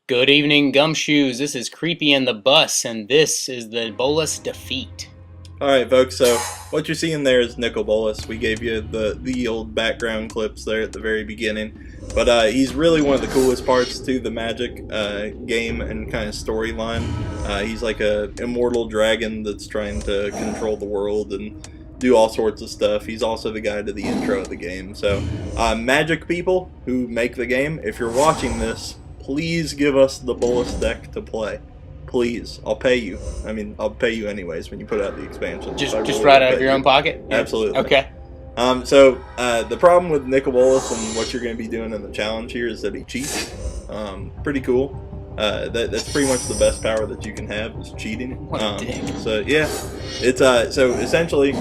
Good evening, Gumshoes. This is Kreepy and the Bus, and this is the Bolas defeat. Alright folks, so what you're seeing there is Nicol Bolas. We gave you the old background clips there at the very beginning. But he's really one of the coolest parts to the Magic game and kind of storyline. He's like a immortal dragon that's trying to control the world and do all sorts of stuff. He's also the guy to the intro of the game. So Magic people who make the game, if you're watching this, please give us the Bolas deck to play. Please, I'll pay you. I mean, I'll pay you anyways when you put out the expansion. Just right out of your own pocket? Absolutely. Okay. So the problem with Nicol Bolas and what you're going to be doing in the challenge here is that he cheats. Pretty cool. That's pretty much the best power that you can have is cheating. What a dick. So yeah, it's so essentially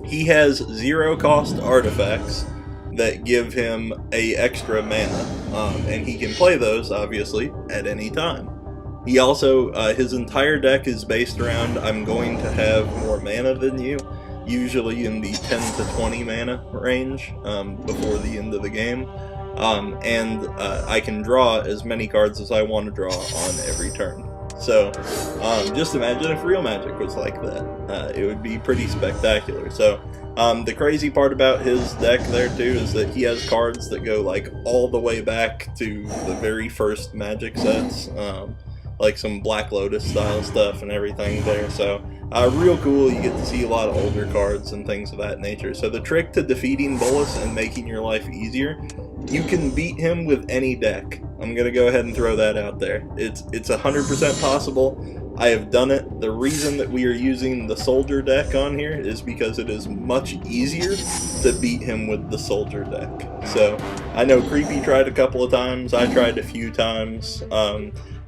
he has 0 cost artifacts that give him a extra mana, and he can play those obviously at any time. He also, his entire deck is based around, I'm going to have more mana than you, usually in the 10 to 20 mana range before the end of the game. And I can draw as many cards as I want to draw on every turn. So, just imagine if real Magic was like that. It would be pretty spectacular. So, the crazy part about his deck there too is that he has cards that go like all the way back to the very first Magic sets. Like some Black Lotus style stuff and everything there. So real cool. You get to see a lot of older cards and things of that nature. So the trick to defeating Bolas and making your life easier, you can beat him with any deck. I'm gonna go ahead and throw that out there. It's 100% possible. I have done it. The reason that we are using the Soldier deck on here is because it is much easier to beat him with the Soldier deck. So I know Kreepy tried a couple of times. I tried a few times.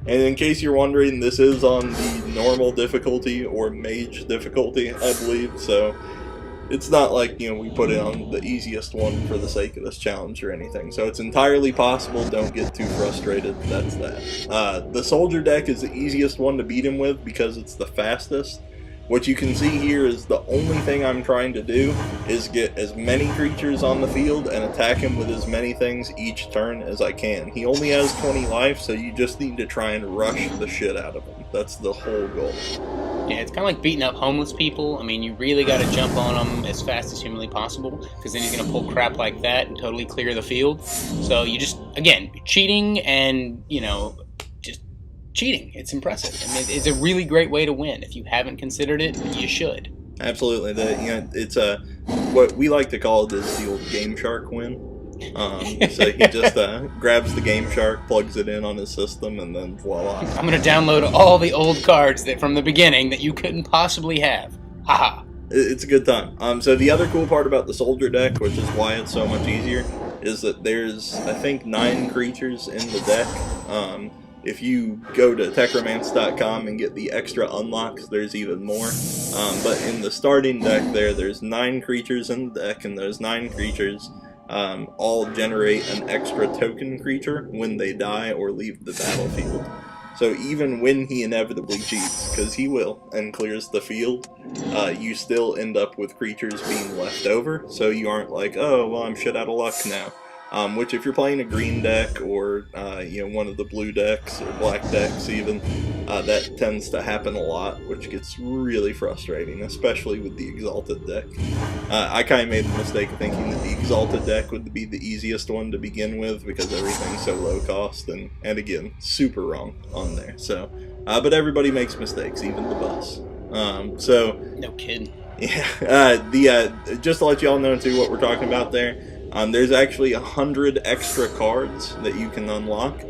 And in case you're wondering, this is on the normal difficulty or mage difficulty, I believe, so it's not like, you know, we put it on the easiest one for the sake of this challenge or anything. So it's entirely possible, don't get too frustrated, that's that. The Soldier deck is the easiest one to beat him with because it's the fastest. What you can see here is the only thing I'm trying to do is get as many creatures on the field and attack him with as many things each turn as I can. He only has 20 life, so you just need to try and rush the shit out of him. That's the whole goal. Yeah, it's kind of like beating up homeless people. I mean, you really got to jump on them as fast as humanly possible, because then he's going to pull crap like that and totally clear the field. So you just, again, cheating and, you know, cheating. It's impressive. I mean, it's a really great way to win. If you haven't considered it, you should. Absolutely. It's what we like to call it is the old Game Shark win. So he just grabs the Game Shark, plugs it in on his system, and then voila. I'm going to download all the old cards that from the beginning that you couldn't possibly have. Haha. It's a good time. So the other cool part about the Soldier deck, which is why it's so much easier, is that there's, I think, 9 creatures in the deck. If you go to techromance.com and get the extra unlocks, there's even more. But in the starting deck there's 9 creatures in the deck, and those 9 creatures all generate an extra token creature when they die or leave the battlefield. So even when he inevitably cheats, because he will, and clears the field, you still end up with creatures being left over, so you aren't like, oh, well, I'm shit out of luck now. Which if you're playing a green deck or you know, one of the blue decks or black decks even, that tends to happen a lot, which gets really frustrating, especially with the Exalted deck. I kind of made the mistake of thinking that the Exalted deck would be the easiest one to begin with because everything's so low cost, and again, super wrong on there. So, but everybody makes mistakes, even the bus. So no kidding. Yeah. Just to let y'all know too what we're talking about there. There's actually 100 extra cards that you can unlock,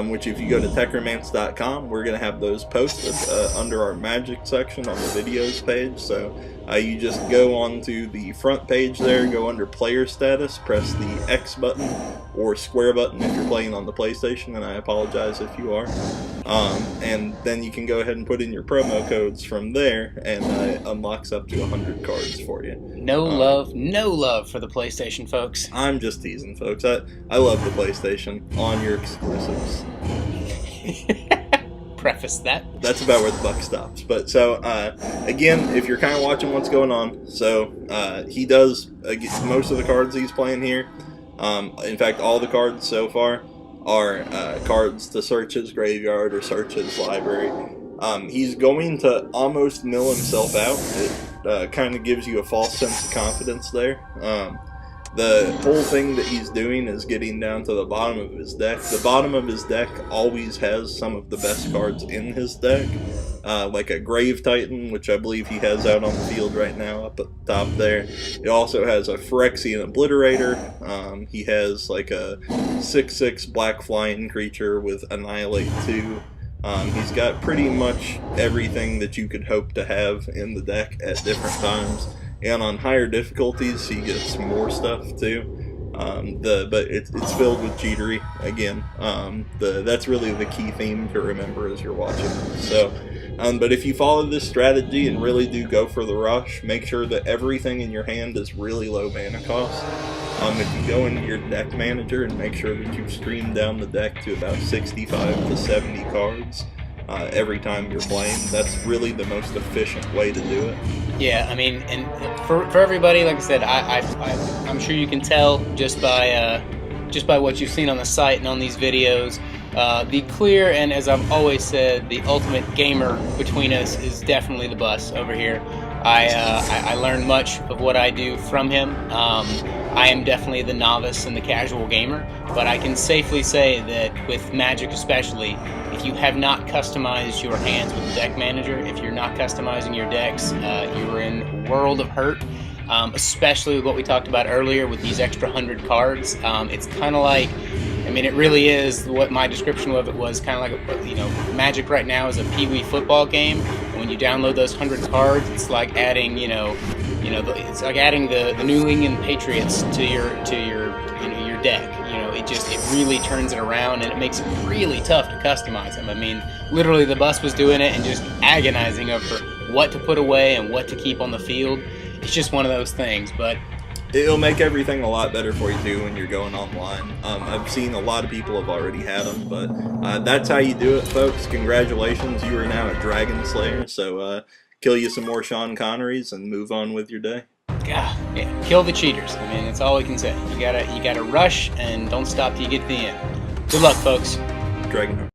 which if you go to techromance.com, we're going to have those posted under our Magic section on the videos page. So you just go onto the front page there, go under player status, press the X button or square button if you're playing on the PlayStation, and I apologize if you are. And then you can go ahead and put in your promo codes from there, and it unlocks up to 100 cards for you. No love for the PlayStation, folks. I'm just teasing, folks. I love the PlayStation on your exclusives. Preface that. That's about where the buck stops. But so, again, if you're kind of watching what's going on, so he does most of the cards he's playing here. In fact, all the cards so far are cards to search his graveyard or search his library. He's going to almost mill himself out. It kind of gives you a false sense of confidence there. The whole thing that he's doing is getting down to the bottom of his deck. The bottom of his deck always has some of the best cards in his deck, like a Grave Titan, which I believe he has out on the field right now up at the top there. It also has a Phyrexian Obliterator. He has like a 6/6 black flying creature with Annihilate 2. He's got pretty much everything that you could hope to have in the deck at different times. And on higher difficulties, he gets more stuff too. But it's filled with cheatery again. That's really the key theme to remember as you're watching. So, but if you follow this strategy and really do go for the rush, make sure that everything in your hand is really low mana cost. If you go into your deck manager and make sure that you stream down the deck to about 65 to 70 cards every time you're playing, that's really the most efficient way to do it. Yeah, I mean, and for everybody, like I said, I'm sure you can tell just by what you've seen on the site and on these videos. The clear, and as I've always said, the ultimate gamer between us is definitely the Bus over here. I learned much of what I do from him. I am definitely the novice and the casual gamer, but I can safely say that with Magic especially, if you have not customized your hands with the deck manager, if you're not customizing your decks, you're in a world of hurt, especially with what we talked about earlier with these extra 100 cards. It's kind of like, I mean, it really is, what my description of it was kind of like, Magic right now is a Pee-wee football game. And when you download those 100 cards, it's like adding, it's like adding the New England Patriots to your deck. It really turns it around, and it makes it really tough to customize them. I mean, literally the Bus was doing it and just agonizing over what to put away and what to keep on the field. It's just one of those things, but it'll make everything a lot better for you too when you're going online. I've seen a lot of people have already had them, but that's how you do it, folks. Congratulations, you are now a Dragon Slayer. So kill you some more Sean Connerys and move on with your day. Yeah, kill the cheaters. I mean, that's all we can say. You gotta rush and don't stop till you get to the end. Good luck, folks. Dragon.